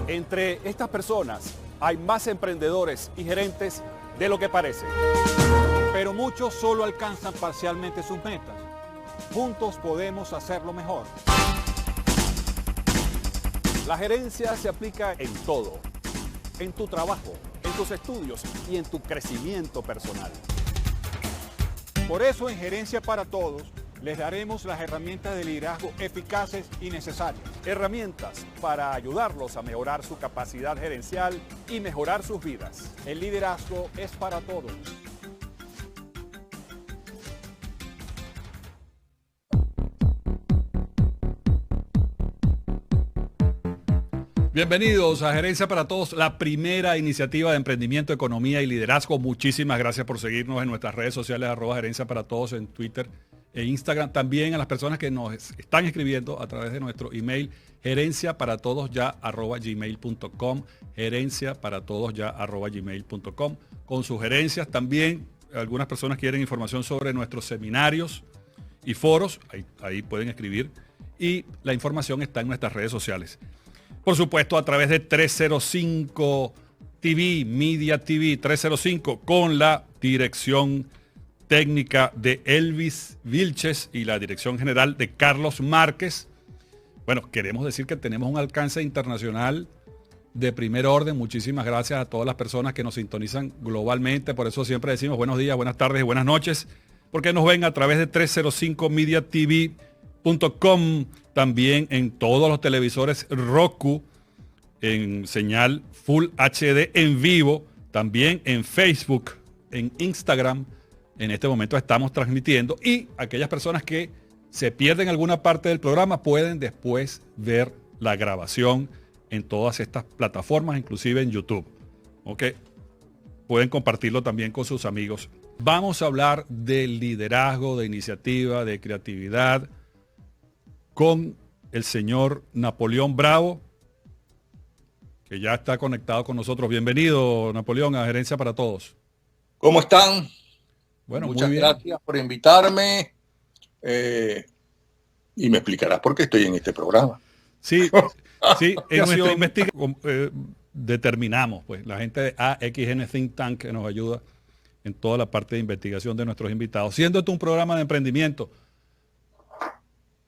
Entre estas personas hay más emprendedores y gerentes de lo que parece. Pero muchos solo alcanzan parcialmente sus metas. Juntos podemos hacerlo mejor. La gerencia se aplica en todo, en tu trabajo, en tus estudios y en tu crecimiento personal. Por eso en Gerencia para Todos les daremos las herramientas de liderazgo eficaces y necesarias. Herramientas para ayudarlos a mejorar su capacidad gerencial y mejorar sus vidas. El liderazgo es para todos. Bienvenidos a Gerencia para Todos, la primera iniciativa de emprendimiento, economía y liderazgo. Muchísimas gracias por seguirnos en nuestras redes sociales, @Gerencia para Todos en Twitter e Instagram. También a las personas que nos están escribiendo a través de nuestro email, gerenciaparatodosya@gmail.com, gerenciaparatodosya@gmail.com. Con sugerencias también, algunas personas quieren información sobre nuestros seminarios y foros, ahí pueden escribir, y la información está en nuestras redes sociales. Por supuesto, a través de 305 TV, Media TV 305, con la dirección técnica de Elvis Vilches y la dirección general de Carlos Márquez. Bueno, queremos decir que tenemos un alcance internacional de primer orden. Muchísimas gracias a todas las personas que nos sintonizan globalmente. Por eso siempre decimos buenos días, buenas tardes y buenas noches, porque nos ven a través de 305mediatv.com, también en todos los televisores Roku, en señal Full HD en vivo, también en Facebook, en Instagram. En este momento estamos transmitiendo, y aquellas personas que se pierden alguna parte del programa pueden después ver la grabación en todas estas plataformas, inclusive en YouTube. ¿Ok? Pueden compartirlo también con sus amigos. Vamos a hablar de liderazgo, de iniciativa, de creatividad, con el señor Napoleón Bravo, que ya está conectado con nosotros. Bienvenido, Napoleón, a Gerencia para Todos. ¿Cómo están? Bueno, muchas muy bien. Gracias por invitarme, y me explicarás por qué estoy en este programa. Sí, sí, en nuestra investigación determinamos, pues, la gente de AXN Think Tank, que nos ayuda en toda la parte de investigación de nuestros invitados. Siendo esto un programa de emprendimiento,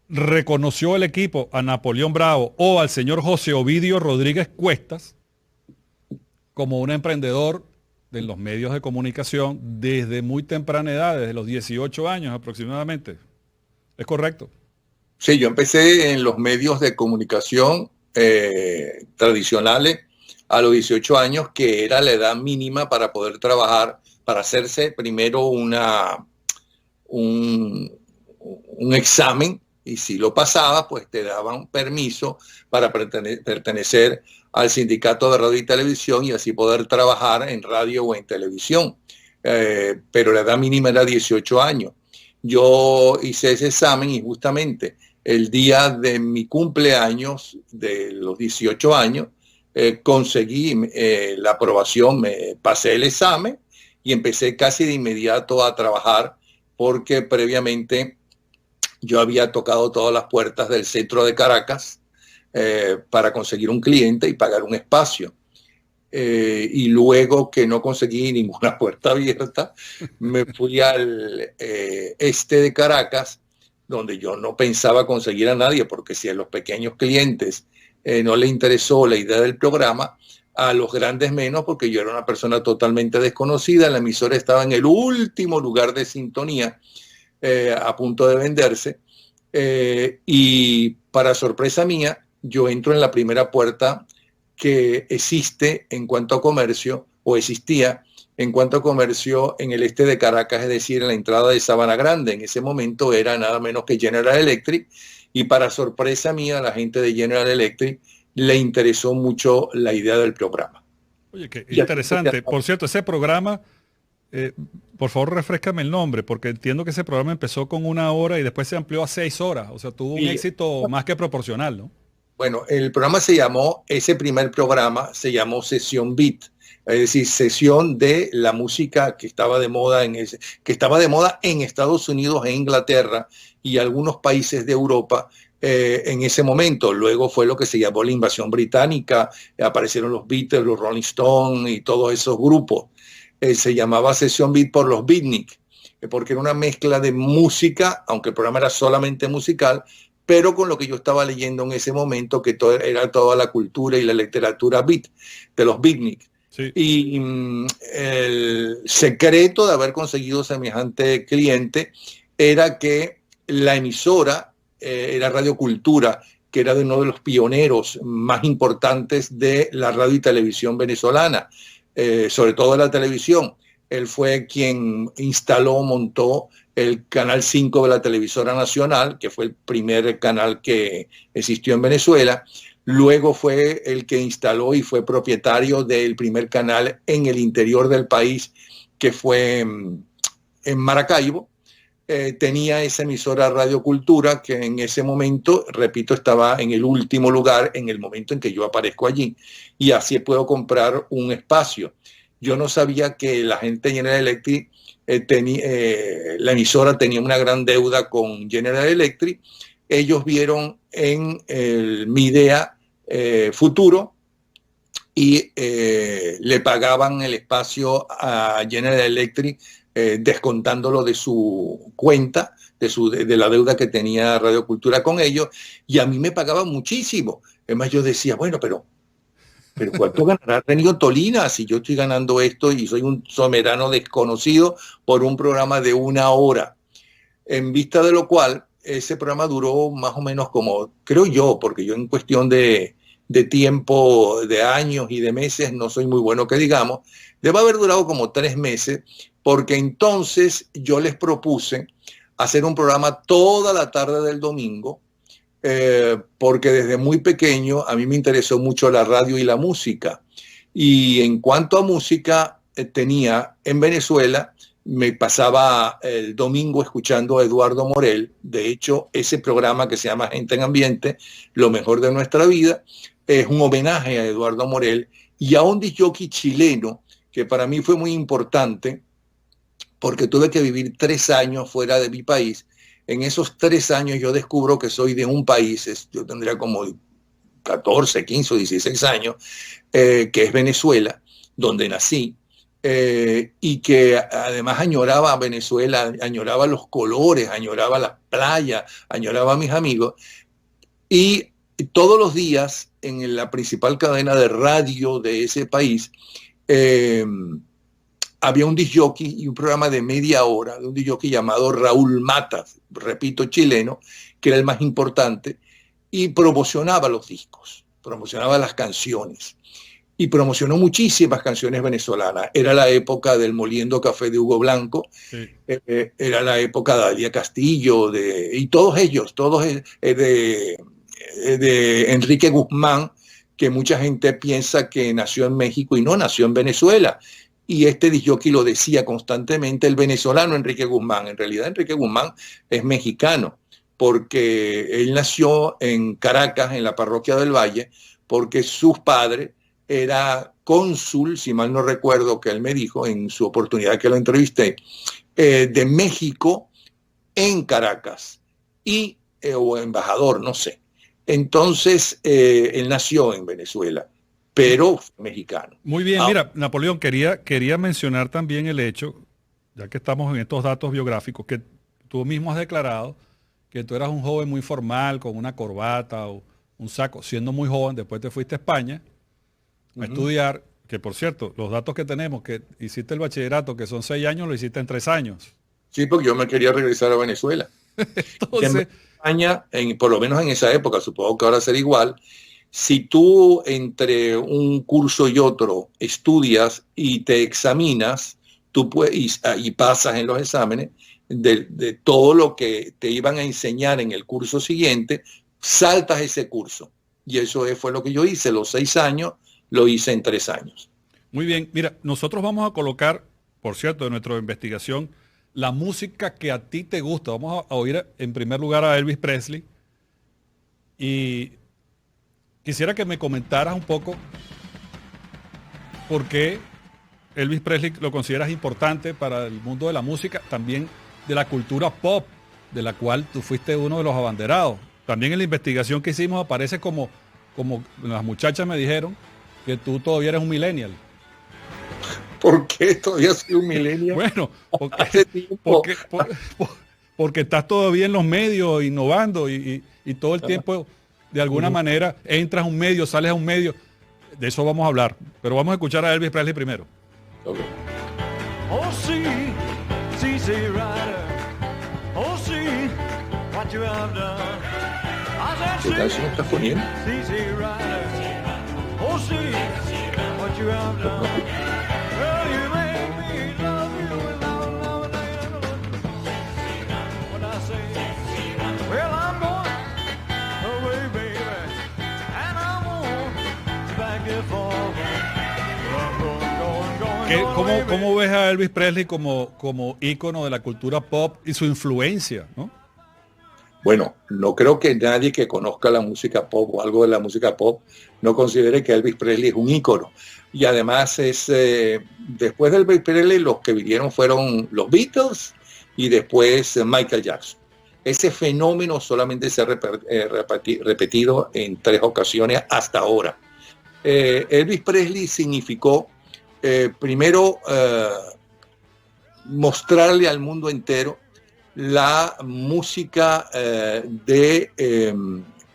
reconoció el equipo a Napoleón Bravo o al señor José Ovidio Rodríguez Cuestas como un emprendedor de los medios de comunicación desde muy temprana edad, desde los 18 años aproximadamente. ¿Es correcto? Sí, yo empecé en los medios de comunicación tradicionales a los 18 años, que era la edad mínima para poder trabajar, para hacerse primero un examen, y si lo pasaba, pues te daban permiso para pertenecer al sindicato de radio y televisión y así poder trabajar en radio o en televisión. Pero la edad mínima era 18 años. Yo hice ese examen y justamente el día de mi cumpleaños de los 18 años conseguí la aprobación, me pasé el examen y empecé casi de inmediato a trabajar, porque previamente yo había tocado todas las puertas del centro de Caracas para conseguir un cliente y pagar un espacio. Y luego que no conseguí ninguna puerta abierta, me fui al este de Caracas, donde yo no pensaba conseguir a nadie, porque si a los pequeños clientes no les interesó la idea del programa, a los grandes menos, porque yo era una persona totalmente desconocida. La emisora estaba en el último lugar de sintonía, a punto de venderse, y para sorpresa mía, yo entro en la primera puerta que existe en cuanto a comercio, o existía en cuanto a comercio en el este de Caracas, es decir, en la entrada de Sabana Grande. En ese momento era nada menos que General Electric, y para sorpresa mía, a la gente de General Electric le interesó mucho la idea del programa. Oye, qué interesante. Por cierto, ese programa, por favor, refréscame el nombre, porque entiendo que ese programa empezó con 1 hora y después se amplió a 6 horas. O sea, tuvo un éxito más que proporcional, ¿no? Bueno, el programa ese primer programa se llamó Sesión Beat, es decir, sesión de la música que estaba de moda en Estados Unidos e Inglaterra, y algunos países de Europa en ese momento. Luego fue lo que se llamó la invasión británica, aparecieron los Beatles, los Rolling Stones y todos esos grupos. Se llamaba Sesión Beat por los beatnik, porque era una mezcla de música, aunque el programa era solamente musical, pero con lo que yo estaba leyendo en ese momento, que era toda la cultura y la literatura beat, de los beatnik. Sí. Y el secreto de haber conseguido semejante cliente era que la emisora era Radio Cultura, que era de uno de los pioneros más importantes de la radio y televisión venezolana, sobre todo de la televisión. Él fue quien montó el Canal 5 de la televisora nacional, que fue el primer canal que existió en Venezuela. Luego fue el que instaló y fue propietario del primer canal en el interior del país, que fue en Maracaibo. Tenía esa emisora Radio Cultura, que en ese momento, repito, estaba en el último lugar en el momento en que yo aparezco allí, y así puedo comprar un espacio. Yo no sabía que la gente de General Electric, la emisora tenía una gran deuda con General Electric. Ellos vieron en mi idea futuro y le pagaban el espacio a General Electric, descontándolo de su cuenta, de la deuda que tenía Radio Cultura con ellos, y a mí me pagaban muchísimo. Además yo decía, bueno, pero ¿cuánto ganará Renio Tolina si yo estoy ganando esto y soy un somerano desconocido por un programa de 1 hora? En vista de lo cual, ese programa duró más o menos como, creo yo, porque yo en cuestión de tiempo, de años y de meses, no soy muy bueno que digamos, debe haber durado como 3 meses, porque entonces yo les propuse hacer un programa toda la tarde del domingo, porque desde muy pequeño a mí me interesó mucho la radio y la música. Y en cuanto a música, tenía en Venezuela, me pasaba el domingo escuchando a Eduardo Morel. De hecho, ese programa que se llama Gente en Ambiente, lo mejor de nuestra vida, es un homenaje a Eduardo Morel y a un disc jockey chileno que para mí fue muy importante, porque tuve que vivir 3 años fuera de mi país. En esos 3 años yo descubro que soy de un país, yo tendría como 14, 15 o 16 años, que es Venezuela, donde nací, y que además añoraba a Venezuela, añoraba los colores, añoraba las playas, añoraba a mis amigos. Y todos los días en la principal cadena de radio de ese país, había un disc jockey y un programa de media hora de un disc jockey llamado Raúl Matas, repito, chileno, que era el más importante, y promocionaba los discos, promocionaba las canciones, y promocionó muchísimas canciones venezolanas. Era la época del Moliendo Café de Hugo Blanco, sí. Era la época de Dalia Castillo, y todos ellos, de Enrique Guzmán, que mucha gente piensa que nació en México y no, nació en Venezuela. Y este disc jockey lo decía constantemente, el venezolano Enrique Guzmán. En realidad Enrique Guzmán es mexicano, porque él nació en Caracas, en la parroquia del Valle, porque sus padres era cónsul, si mal no recuerdo que él me dijo en su oportunidad que lo entrevisté, de México en Caracas, o embajador, no sé. Entonces, él nació en Venezuela, pero mexicano. Muy bien, mira, Napoleón, quería mencionar también el hecho, ya que estamos en estos datos biográficos, que tú mismo has declarado que tú eras un joven muy formal, con una corbata o un saco, siendo muy joven. Después te fuiste a España a estudiar, que por cierto, los datos que tenemos, que hiciste el bachillerato, que son 6 años, lo hiciste en 3 años. Sí, porque yo me quería regresar a Venezuela. Entonces, en España, por lo menos en esa época, supongo que ahora será igual, si tú entre un curso y otro estudias y te examinas, tú puedes, y pasas en los exámenes de todo lo que te iban a enseñar en el curso siguiente, saltas ese curso. Y eso fue lo que yo hice. Los 6 años lo hice en 3 años. Muy bien. Mira, nosotros vamos a colocar, por cierto, de nuestra investigación, la música que a ti te gusta. Vamos a oír en primer lugar a Elvis Presley. Y quisiera que me comentaras un poco por qué Elvis Presley lo consideras importante para el mundo de la música, también de la cultura pop, de la cual tú fuiste uno de los abanderados. También en la investigación que hicimos aparece como las muchachas me dijeron, que tú todavía eres un millennial. ¿Por qué todavía soy un millennial? Bueno, porque estás todavía en los medios innovando y todo el tiempo, de alguna manera, entras a un medio, sales a un medio. De eso vamos a hablar. Pero vamos a escuchar a Elvis Presley primero. Okay. Oh, see, Rider. Oh, see, what you have done. ¿Qué canción estás poniendo? Rider. Oh, see, what you have done. Well, you made me love you without loving what I say. Well, I'm going away, baby, and I won't back it for. ¿Cómo ves a Elvis Presley como ícono de la cultura pop y su influencia, ¿no? Bueno, no creo que nadie que conozca la música pop o algo de la música pop no considere que Elvis Presley es un ícono. Y además después de Elvis Presley los que vinieron fueron los Beatles y después Michael Jackson. Ese fenómeno solamente se ha repetido en 3 ocasiones hasta ahora. Elvis Presley significó primero mostrarle al mundo entero la música de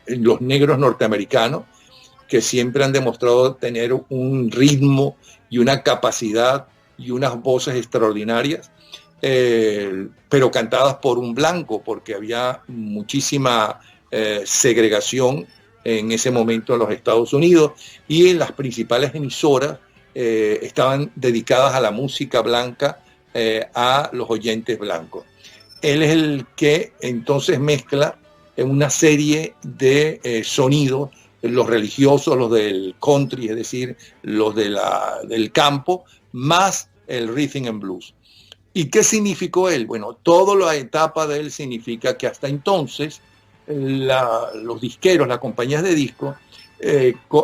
los negros norteamericanos, que siempre han demostrado tener un ritmo y una capacidad y unas voces extraordinarias, pero cantadas por un blanco, porque había muchísima segregación en ese momento en los Estados Unidos, y en las principales emisoras estaban dedicadas a la música blanca, a los oyentes blancos. Él es el que entonces mezcla en una serie de sonidos, los religiosos, los del country, es decir, los del campo, más el rhythm and blues. ¿Y qué significó él? Bueno, toda la etapa de él significa que hasta entonces los disqueros, las compañías de discos,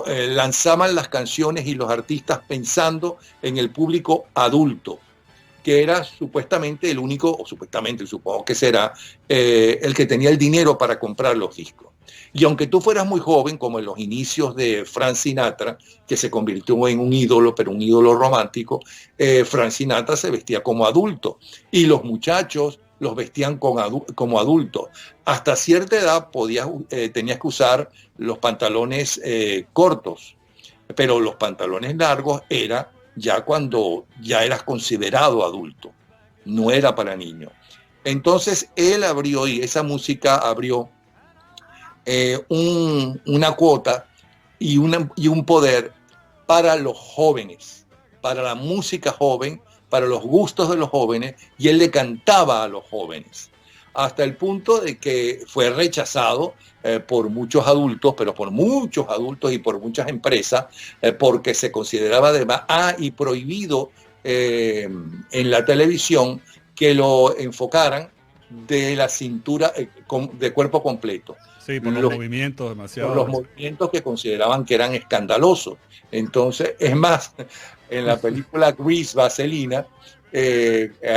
lanzaban las canciones y los artistas pensando en el público adulto, que era supuestamente el único, o supuestamente, supongo que será, el que tenía el dinero para comprar los discos. Y aunque tú fueras muy joven, como en los inicios de Frank Sinatra, que se convirtió en un ídolo, pero un ídolo romántico, Frank Sinatra se vestía como adulto y los muchachos los vestían como adultos. Hasta cierta edad tenías que usar los pantalones cortos, pero los pantalones largos era ya cuando ya eras considerado adulto, no era para niños. Entonces él abrió, y esa música abrió una cuota y un poder para los jóvenes, para la música joven, para los gustos de los jóvenes, y él le cantaba a los jóvenes, hasta el punto de que fue rechazado por muchos adultos, pero por muchos adultos y por muchas empresas, porque se consideraba además y prohibido en la televisión que lo enfocaran de la cintura, de cuerpo completo. Sí, por los movimientos demasiado. Por los movimientos que consideraban que eran escandalosos. Entonces, es más, en la película Grease, Vaselina,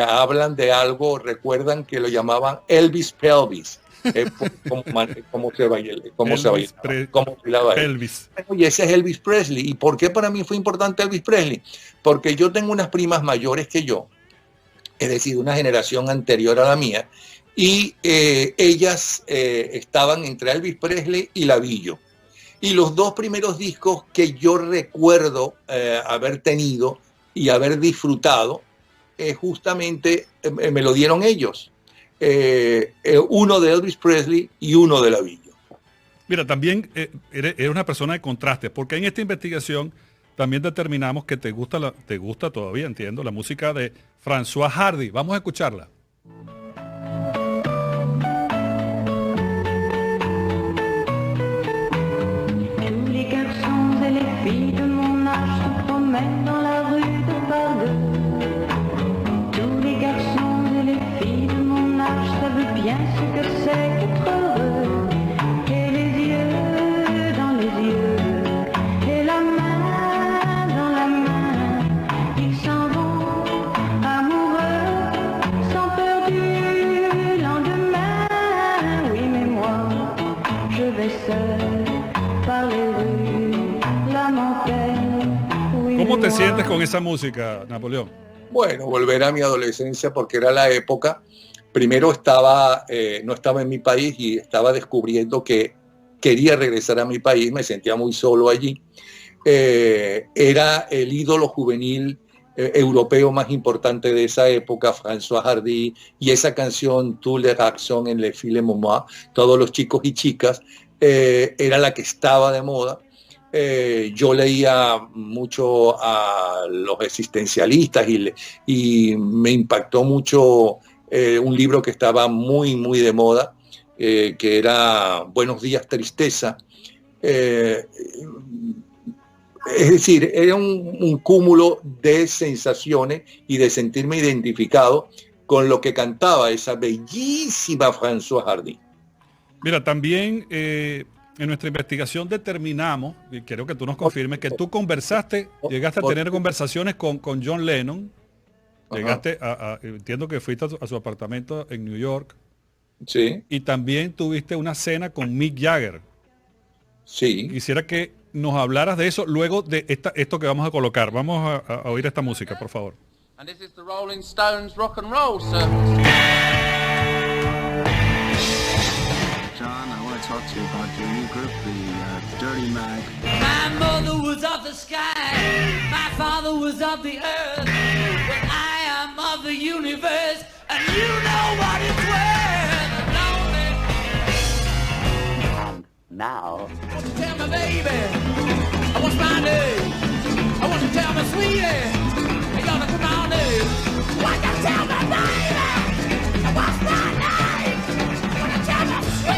hablan de algo, recuerdan que lo llamaban Elvis Pelvis, como se bailaba Elvis. Y ese es Elvis Presley. ¿Y por qué para mí fue importante Elvis Presley? Porque yo tengo unas primas mayores que yo, es decir, una generación anterior a la mía, y ellas estaban entre Elvis Presley y Lavillo. Y los 2 primeros discos que yo recuerdo haber tenido y haber disfrutado, justamente me lo dieron ellos. Uno de Elvis Presley y uno de Lavillo. Mira, también eres una persona de contrastes, porque en esta investigación también determinamos que te gusta todavía, entiendo, la música de François Hardy. Vamos a escucharla. Bien ce que c'est qu'être heureux, et les yeux dans les yeux, et la main dans la main, ils s'en vont amoureux, sans traînais seul par les rues, l'âme en peine. Oui, ¿Cómo te moi, sientes con esa música, Napoleón? Bueno, volver a mi adolescencia porque era la época, primero estaba, no estaba en mi país y estaba descubriendo que quería regresar a mi país, me sentía muy solo allí. Era el ídolo juvenil europeo más importante de esa época, François Hardy, y esa canción Tous les garçons en les filles moi, todos los chicos y chicas, era la que estaba de moda. Yo leía mucho a los existencialistas y me impactó mucho un libro que estaba muy de moda, que era Buenos días, tristeza. Es decir, era un cúmulo de sensaciones y de sentirme identificado con lo que cantaba esa bellísima François Hardy. Mira, también en nuestra investigación determinamos, y quiero que tú nos confirmes, que tú llegaste a tener conversaciones con John Lennon, llegaste entiendo que fuiste a su apartamento en New York, Sí, y también tuviste una cena con Mick Jagger. sí. Quisiera que nos hablaras de eso luego de esto que vamos a colocar. Vamos a oír esta música, por favor. And this is the Rolling Stones rock and roll circus. John, I want to talk to you about your new group, the Dirty Mag. My mother was of the sky, my father was of the earth, but I am of the universe, and you know what it's worth. Lonely. And now, I want to tell my baby, I want my name. I want to tell my sweetie, I gotta come on in. I want to tell my baby, I want my name. I want to tell my sweetie, I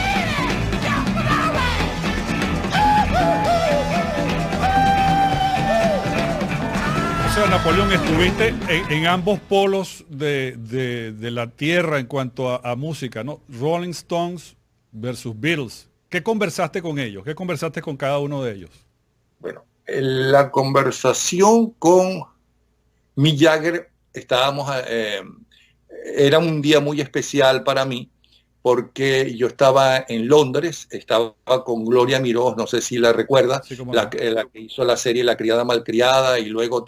gotta come on in. O sea, Napoleón, estuviste en ambos polos de la tierra en cuanto a música, ¿no? Rolling Stones versus Beatles. ¿Qué conversaste con ellos? ¿Qué conversaste con cada uno de ellos? Bueno, la conversación con Mick Jagger, era un día muy especial para mí porque yo estaba en Londres, estaba con Gloria Miró, no sé si la recuerda, Sí, cómo la no. que hizo la serie La criada malcriada, y luego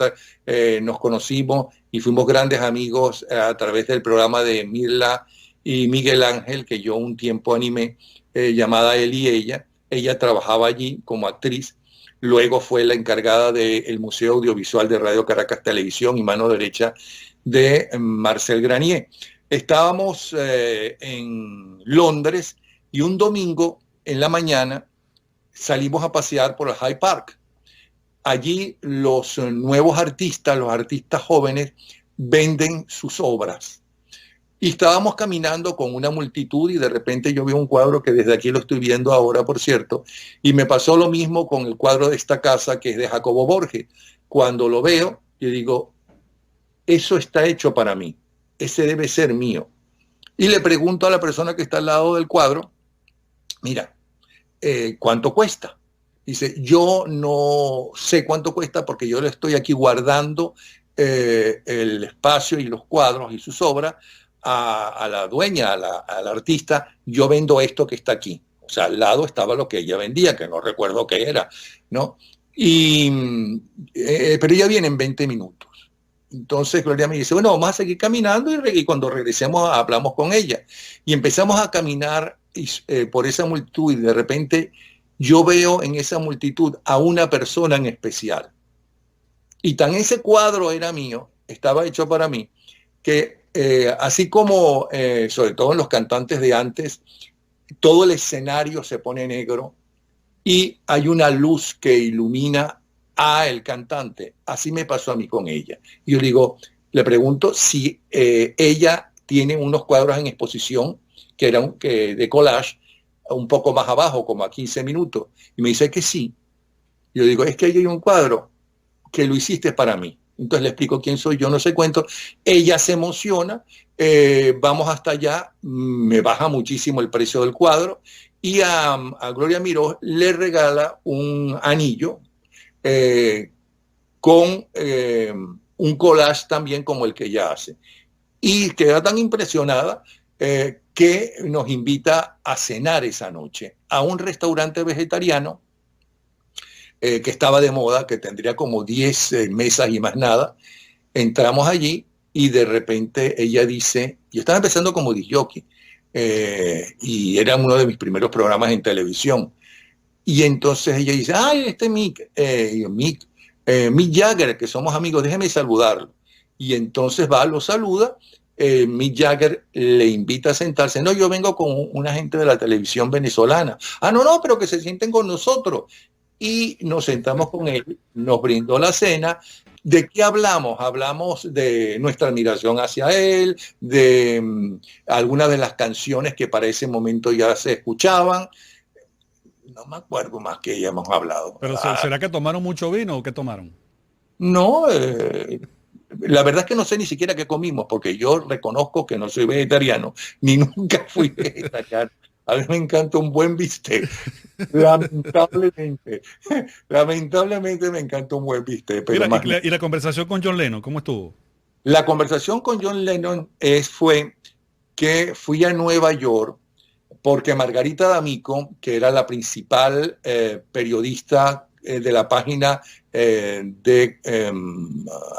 nos conocimos y fuimos grandes amigos a través del programa de Mirla y Miguel Ángel, que yo un tiempo animé, llamada Él y Ella. Ella trabajaba allí como actriz, luego fue la encargada del Museo Audiovisual de Radio Caracas Televisión y mano derecha de Marcel Granier. Estábamos en Londres y un domingo en la mañana salimos a pasear por el Hyde Park. Allí los nuevos artistas, los artistas jóvenes, venden sus obras. Y estábamos caminando con una multitud y de repente yo vi un cuadro que desde aquí lo estoy viendo ahora, por cierto, y me pasó lo mismo con el cuadro de esta casa que es de Jacobo Borges. Cuando lo veo, yo digo, eso está hecho para mí, ese debe ser mío. Y le pregunto a la persona que está al lado del cuadro, mira, ¿cuánto cuesta? Dice, yo no sé cuánto cuesta porque yo le estoy aquí guardando el espacio y los cuadros y sus obras a la dueña, a la artista. Yo vendo esto que está aquí. O sea, al lado estaba lo que ella vendía, que no recuerdo qué era, ¿no? Pero ella viene en 20 minutos. Entonces Gloria me dice, bueno, vamos a seguir caminando y cuando regresemos hablamos con ella. Y empezamos a caminar por esa multitud y de repente yo veo en esa multitud a una persona en especial. Y tan ese cuadro era mío, estaba hecho para mí, que así como sobre todo en los cantantes de antes, todo el escenario se pone negro y hay una luz que ilumina a el cantante. Así me pasó a mí con ella. Y yo digo, le pregunto si ella tiene unos cuadros en exposición que eran de collage un poco más abajo, como a 15 minutos. Y me dice que sí. Yo digo, es que ahí hay un cuadro que lo hiciste para mí. Entonces le explico quién soy yo, no sé cuánto. Ella se emociona, vamos hasta allá, me baja muchísimo el precio del cuadro y a Gloria Miró le regala un anillo con un collage también como el que ella hace. Y queda tan impresionada que nos invita a cenar esa noche a un restaurante vegetariano que estaba de moda, que tendría como 10 mesas y más nada. Entramos allí y de repente ella dice, yo estaba empezando como disc jockey, y era uno de mis primeros programas en televisión. Y entonces ella dice, ay, Mick, y yo, Mick Jagger, que somos amigos, déjeme saludarlo. Y entonces va, lo saluda, Mick Jagger le invita a sentarse. No, yo vengo con una gente de la televisión venezolana. Ah, no, pero que se sienten con nosotros. Y nos sentamos con él, nos brindó la cena. ¿De qué hablamos? Hablamos de nuestra admiración hacia él, de algunas de las canciones que para ese momento ya se escuchaban. No me acuerdo más que ya hemos hablado. Pero ¿será que tomaron mucho vino o qué tomaron? No, la verdad es que no sé ni siquiera qué comimos, porque yo reconozco que no soy vegetariano, ni nunca fui vegetariano. A mí me encanta un buen bistec. Lamentablemente me encanta un buen bistec. Pero Mira, ¿y la conversación con John Lennon, cómo estuvo? La conversación con John Lennon fue que fui a Nueva York porque Margarita D'Amico, que era la principal periodista de la página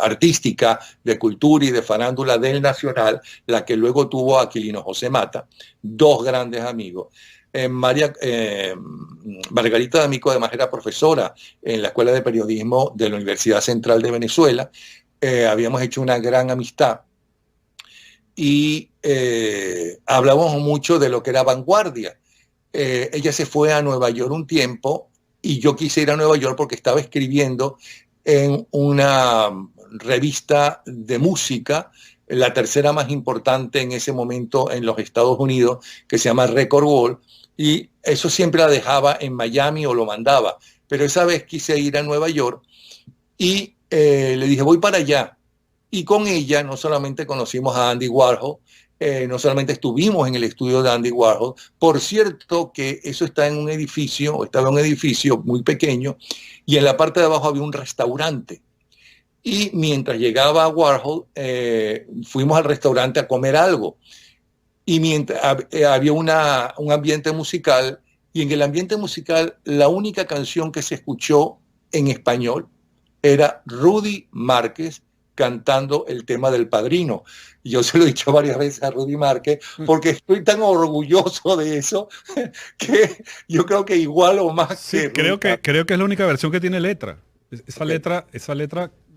artística, de cultura y de farándula del Nacional, la que luego tuvo a Aquilino José Mata, dos grandes amigos. Margarita D'Amico además era profesora en la Escuela de Periodismo de la Universidad Central de Venezuela. Habíamos hecho una gran amistad y hablábamos mucho de lo que era vanguardia. Ella se fue a Nueva York un tiempo y yo quise ir a Nueva York porque estaba escribiendo en una revista de música, la tercera más importante en ese momento en los Estados Unidos, que se llama Record World, y eso siempre la dejaba en Miami o lo mandaba. Pero esa vez quise ir a Nueva York y le dije, voy para allá. Y con ella no solamente conocimos a Andy Warhol, no solamente estuvimos en el estudio de Andy Warhol, por cierto que eso está en un edificio, o estaba en un edificio muy pequeño, y en la parte de abajo había un restaurante. Y mientras llegaba Warhol, fuimos al restaurante a comer algo. Y mientras había un ambiente musical, y en el ambiente musical la única canción que se escuchó en español era Rudy Márquez cantando el tema del Padrino. Y yo se lo he dicho varias veces a Rudy Márquez, porque estoy tan orgulloso de eso que yo creo que igual o más sí, creo que es la única versión que tiene letra. Esa letra,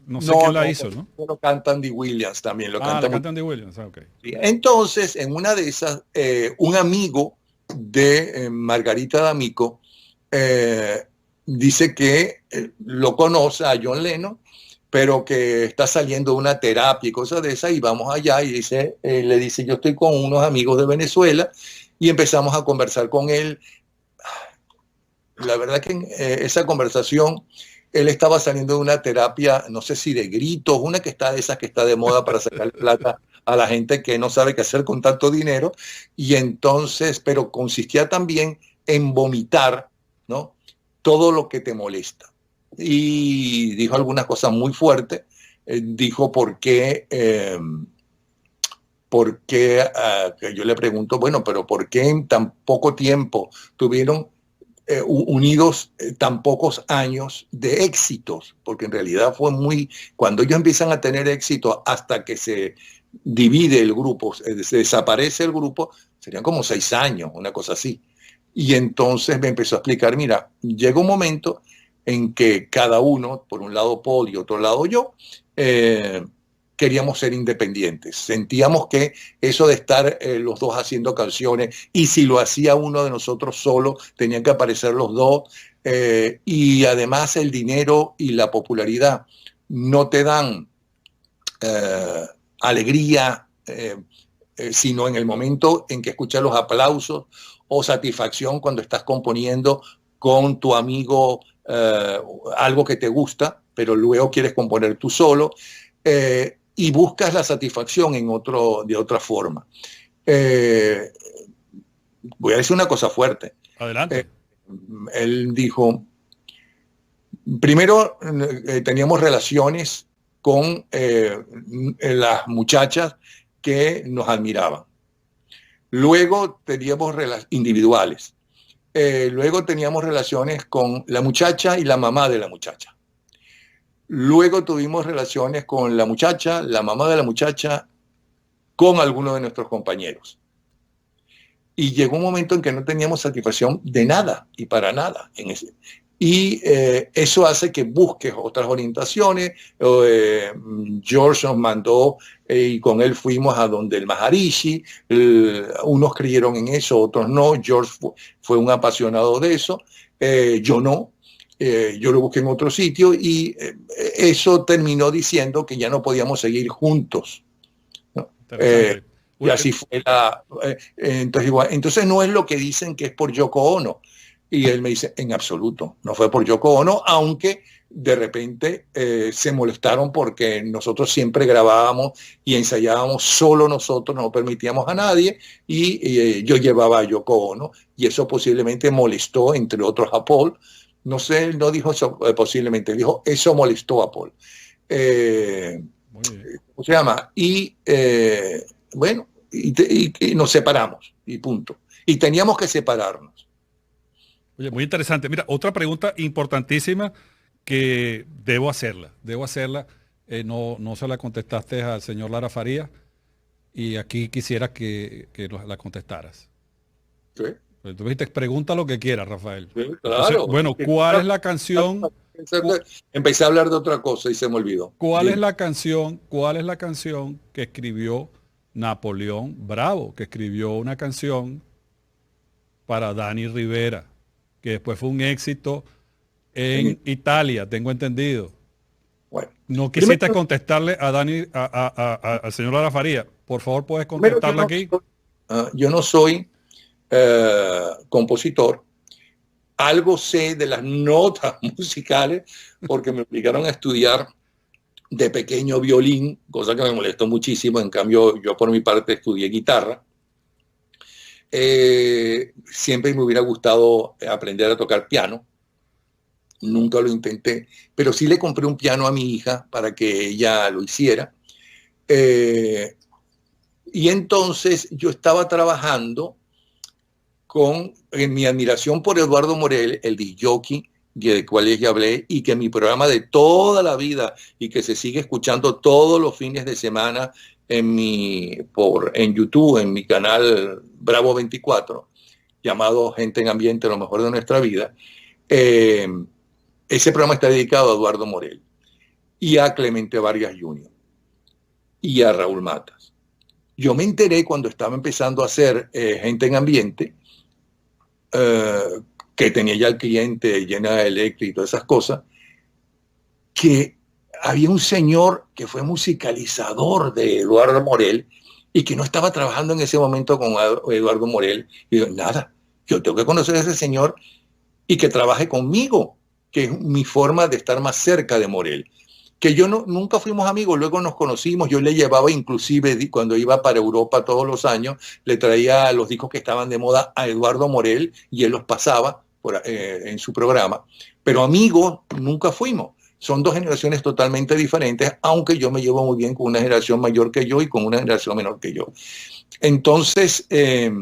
no sé quién la hizo, ¿no? Lo canta Andy Williams también. Lo canta Andy Williams, okay. Entonces, en una de esas, un amigo de Margarita D'Amico dice que lo conoce a John Lennon, pero que está saliendo de una terapia y cosas de esas, y vamos allá y le dice, yo estoy con unos amigos de Venezuela, y empezamos a conversar con él. La verdad que en esa conversación, él estaba saliendo de una terapia, no sé si de gritos, una que está de esas que está de moda para sacar plata a la gente que no sabe qué hacer con tanto dinero, y entonces, pero consistía también en vomitar, ¿no?, todo lo que te molesta. Y dijo algunas cosas muy fuertes. Dijo por qué que yo le pregunto, bueno, pero ¿por qué en tan poco tiempo tuvieron unidos tan pocos años de éxitos? Porque en realidad fue cuando ellos empiezan a tener éxito hasta que se divide el grupo, se desaparece el grupo, serían como 6 años, una cosa así. Y entonces me empezó a explicar, mira, llega un momento en que cada uno, por un lado Paul y otro lado yo, queríamos ser independientes. Sentíamos que eso de estar los dos haciendo canciones, y si lo hacía uno de nosotros solo, tenían que aparecer los dos, y además el dinero y la popularidad no te dan alegría, sino en el momento en que escuchas los aplausos, o satisfacción cuando estás componiendo con tu amigo algo que te gusta, pero luego quieres componer tú solo, y buscas la satisfacción de otra forma. Voy a decir una cosa fuerte. Adelante. Él dijo, primero teníamos relaciones con las muchachas que nos admiraban. Luego teníamos relaciones individuales. Luego teníamos relaciones con la muchacha y la mamá de la muchacha. Luego tuvimos relaciones con la muchacha, la mamá de la muchacha, con algunos de nuestros compañeros. Y llegó un momento en que no teníamos satisfacción de nada y para nada. Y eso hace que busques otras orientaciones. George nos mandó y con él fuimos a donde el Maharishi. Unos creyeron en eso, otros no. George fue un apasionado de eso. Yo no. Yo lo busqué en otro sitio y eso terminó diciendo que ya no podíamos seguir juntos, ¿no? Y así fue entonces no es lo que dicen que es por Yoko Ono. Y él me dice, en absoluto, no fue por Yoko Ono, aunque de repente se molestaron porque nosotros siempre grabábamos y ensayábamos solo nosotros, no permitíamos a nadie, y yo llevaba a Yoko Ono, y eso posiblemente molestó, entre otros, a Paul. No sé, él no dijo eso posiblemente, dijo, eso molestó a Paul. ¿Cómo se llama? Y bueno, y nos separamos, y punto. Y teníamos que separarnos. Oye, muy interesante. Mira, otra pregunta importantísima que debo hacerla. No se la contestaste al señor Lara Farías y aquí quisiera que la contestaras. ¿Sí? Tú dijiste, pregunta lo que quieras, Rafael. Sí, claro. Entonces, bueno, ¿cuál es la canción? Empecé a hablar de otra cosa y se me olvidó. ¿Cuál es la canción que escribió Napoleón Bravo? Que escribió una canción para Dani Rivera, que después fue un éxito en Italia, tengo entendido. Bueno, no quisiste contestarle a Dani, al señor Lara Farías. Por favor, puedes contestarle aquí. Yo no soy compositor. Algo sé de las notas musicales porque me obligaron a estudiar de pequeño violín, cosa que me molestó muchísimo. En cambio, yo por mi parte estudié guitarra. Siempre me hubiera gustado aprender a tocar piano. Nunca lo intenté, pero sí le compré un piano a mi hija para que ella lo hiciera. Y entonces yo estaba trabajando en mi admiración por Eduardo Morel, el disc jockey del cual ya hablé, y que mi programa de toda la vida y que se sigue escuchando todos los fines de semana en YouTube, en mi canal Bravo 24, llamado Gente en Ambiente, lo mejor de nuestra vida. Ese programa está dedicado a Eduardo Morel y a Clemente Vargas Jr. y a Raúl Matas. Yo me enteré cuando estaba empezando a hacer Gente en Ambiente, que tenía ya el cliente llena de Electric y todas esas cosas, que había un señor que fue musicalizador de Eduardo Morel y que no estaba trabajando en ese momento con Eduardo Morel. Y yo, nada, yo tengo que conocer a ese señor y que trabaje conmigo, que es mi forma de estar más cerca de Morel. Que yo nunca fuimos amigos, luego nos conocimos, yo le llevaba inclusive cuando iba para Europa todos los años, le traía los discos que estaban de moda a Eduardo Morel y él los pasaba en su programa, pero amigos nunca fuimos. Son dos generaciones totalmente diferentes, aunque yo me llevo muy bien con una generación mayor que yo y con una generación menor que yo. Entonces, ese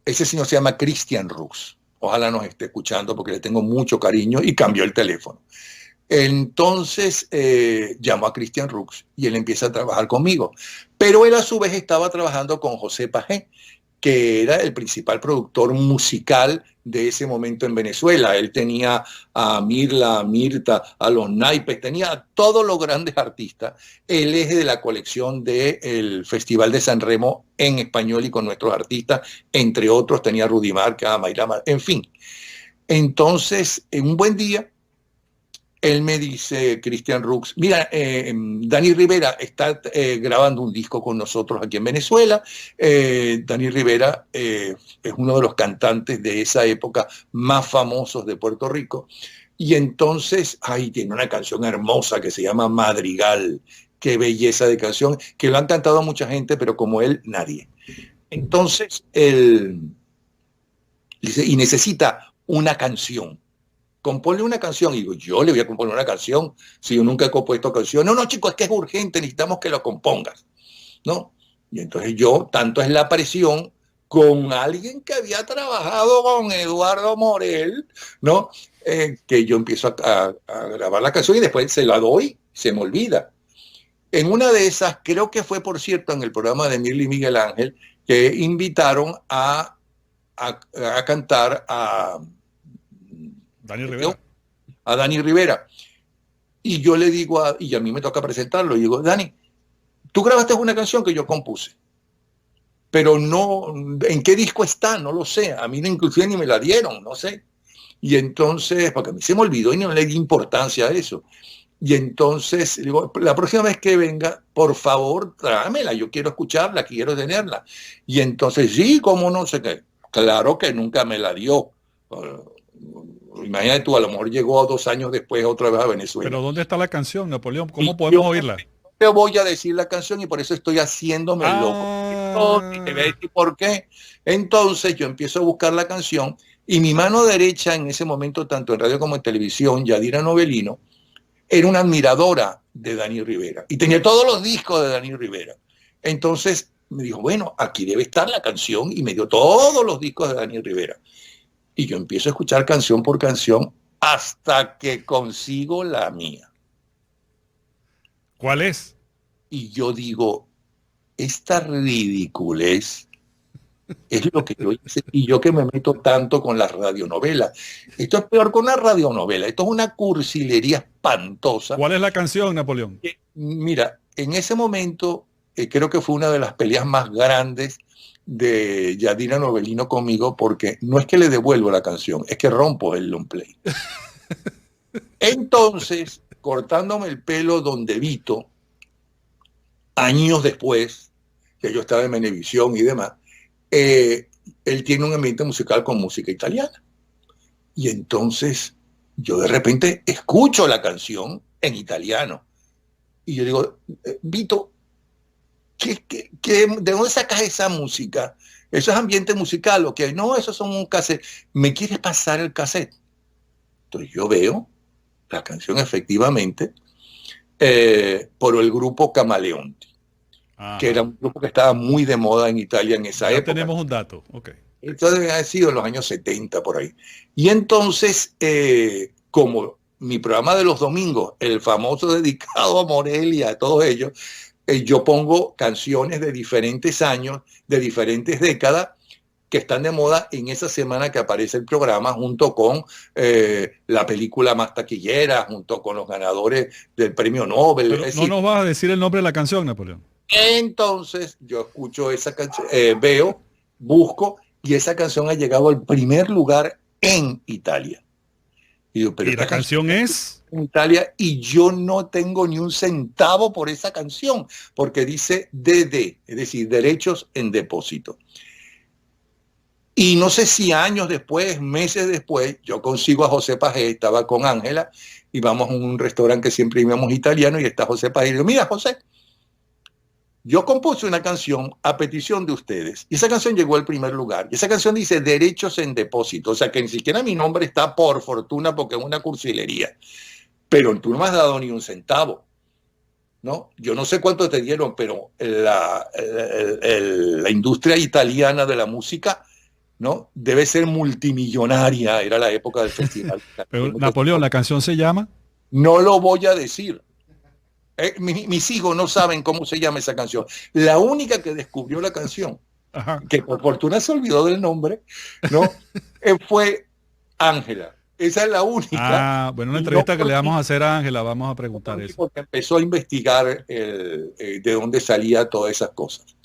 señor se llama Christian Rux. Ojalá nos esté escuchando porque le tengo mucho cariño y cambió el teléfono. Entonces llamó a Christian Rux y él empieza a trabajar conmigo. Pero él a su vez estaba trabajando con José Pagé, que era el principal productor musical de ese momento en Venezuela. Él tenía a Mirla, a Mirta, a los Naipes, tenía a todos los grandes artistas. Él es de la colección del Festival de San Remo en español y con nuestros artistas, entre otros tenía a Rudy Marca, a Mayra Mar, en fin. Entonces, en un buen día, él me dice, Christian Rux, mira, Dani Rivera está grabando un disco con nosotros aquí en Venezuela. Dani Rivera es uno de los cantantes de esa época más famosos de Puerto Rico. Y entonces, tiene una canción hermosa que se llama Madrigal. Qué belleza de canción, que lo han cantado mucha gente, pero como él, nadie. Entonces, él dice, y necesita una canción. Componle una canción. Y digo, yo le voy a componer una canción si yo nunca he compuesto canción. No, chico, es que es urgente, necesitamos que lo compongas, ¿no? Y entonces yo, tanto es la presión con alguien que había trabajado con Eduardo Morel, ¿no? Que yo empiezo a grabar la canción y después se la doy, se me olvida. En una de esas, creo que fue, por cierto, en el programa de Mirly y Miguel Ángel, que invitaron a cantar a Dani Rivera. A Dani Rivera. Y yo le digo, y a mí me toca presentarlo, y digo, Dani, tú grabaste una canción que yo compuse, pero no, ¿en qué disco está? No lo sé, a mí inclusive ni me la dieron, no sé. Y entonces, porque a mí se me olvidó y no le di importancia a eso. Y entonces, digo, la próxima vez que venga, por favor, tráemela, yo quiero escucharla, quiero tenerla. Y entonces, sí, cómo no sé qué. Claro que nunca me la dio. Imagínate tú, a lo mejor llegó 2 años después otra vez a Venezuela. Pero ¿dónde está la canción, Napoleón? ¿Cómo podemos oírla? Te voy a decir la canción y por eso estoy haciéndome loco. Y te voy a decir por qué. Entonces yo empiezo a buscar la canción y mi mano derecha en ese momento, tanto en radio como en televisión, Yadira Novelino, era una admiradora de Dani Rivera y tenía todos los discos de Dani Rivera. Entonces me dijo, bueno, aquí debe estar la canción, y me dio todos los discos de Dani Rivera. Y yo empiezo a escuchar canción por canción hasta que consigo la mía. ¿Cuál es? Y yo digo, esta ridiculez es lo que yo hice, y yo que me meto tanto con las radionovelas. Esto es peor que una radionovela, esto es una cursilería espantosa. ¿Cuál es la canción, Napoleón? Mira, en ese momento creo que fue una de las peleas más grandes de Yadira Novelino conmigo, porque no es que le devuelvo la canción, es que rompo el long play. Entonces, cortándome el pelo donde Vito, años después, que yo estaba en Venevisión y demás, él tiene un ambiente musical con música italiana. Y entonces yo de repente escucho la canción en italiano. Y yo digo, Vito, ¿de dónde sacas esa música? ¿Eso es ambiente musical? ¿O qué? No, eso son un cassette. ¿Me quieres pasar el cassette? Entonces yo veo la canción efectivamente por el grupo Camaleonti. Ajá. Que era un grupo que estaba muy de moda en Italia en esa época. Tenemos un dato, ok. Esto debe haber sido en los años 70 por ahí. Y entonces, como mi programa de los domingos, el famoso dedicado a Morel y a todos ellos, yo pongo canciones de diferentes años, de diferentes décadas, que están de moda en esa semana que aparece el programa, junto con la película más taquillera, junto con los ganadores del premio Nobel. Pero no nos vas a decir el nombre de la canción, Napoleón. Entonces yo escucho esa canción, veo, busco, y esa canción ha llegado al primer lugar en Italia. Y digo, pero ¿y la canción es? En Italia, y yo no tengo ni un centavo por esa canción, porque dice DD, es decir, derechos en depósito. Y no sé si años después, meses después, yo consigo a José Pagé, estaba con Ángela, y vamos a un restaurante que siempre íbamos italiano, y está José Pagé, y digo, mira, José, yo compuse una canción a petición de ustedes, y esa canción llegó al primer lugar, y esa canción dice derechos en depósito, o sea que ni siquiera mi nombre está, por fortuna, porque es una cursilería, pero tú no me has dado ni un centavo, ¿no? Yo no sé cuánto te dieron, pero la industria italiana de la música, ¿no? Debe ser multimillonaria, era la época del festival. Pero, Napoleón, ¿la canción se llama? No lo voy a decir. Mis hijos no saben cómo se llama esa canción. La única que descubrió la canción, ajá, que por fortuna se olvidó del nombre, ¿no? Fue Ángela. Esa es la única. Bueno, una entrevista que le vamos a hacer a Ángela, vamos a preguntar eso. Porque empezó a investigar de dónde salía todas esas cosas.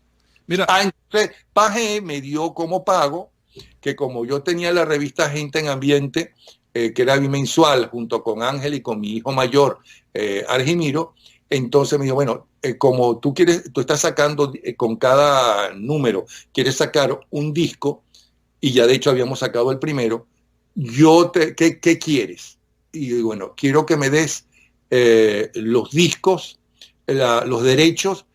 Mira. Entonces, Pagé me dio como pago, que como yo tenía la revista Gente en Ambiente, que era bimensual, junto con Ángel y con mi hijo mayor, Argimiro, entonces me dijo, bueno, como tú estás sacando con cada número, quieres sacar un disco, y ya de hecho habíamos sacado el primero, ¿qué quieres? Y bueno, quiero que me des los discos, los derechos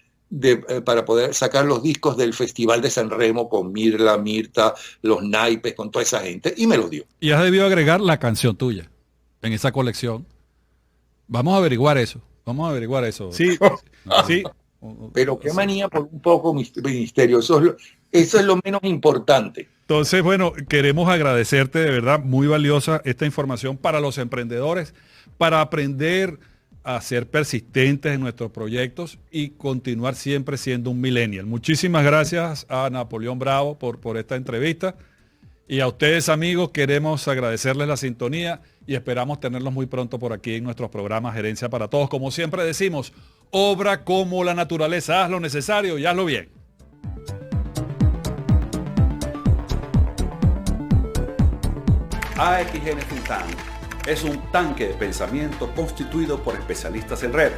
para poder sacar los discos del Festival de San Remo con Mirla, Mirta, los naipes, con toda esa gente, y me los dio. Y has debido agregar la canción tuya en esa colección. Vamos a averiguar eso. Sí, sí. Pero qué manía por un poco misterio. Eso Eso es lo menos importante. Entonces, bueno, queremos agradecerte de verdad, muy valiosa esta información para los emprendedores, para aprender a ser persistentes en nuestros proyectos y continuar siempre siendo un millennial. Muchísimas gracias a Napoleón Bravo por esta entrevista. Y a ustedes, amigos, queremos agradecerles la sintonía y esperamos tenerlos muy pronto por aquí en nuestros programas Gerencia para Todos. Como siempre decimos, obra como la naturaleza, haz lo necesario y hazlo bien. AXN Think Tank es un tanque de pensamiento constituido por especialistas en red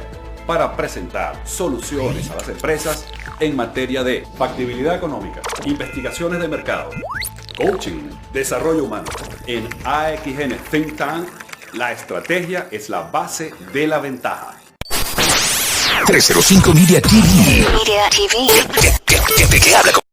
para presentar soluciones a las empresas en materia de factibilidad económica, investigaciones de mercado, coaching, desarrollo humano. En AXN Think Tank, la estrategia es la base de la ventaja. 305 Media TV. Media TV. Que habla con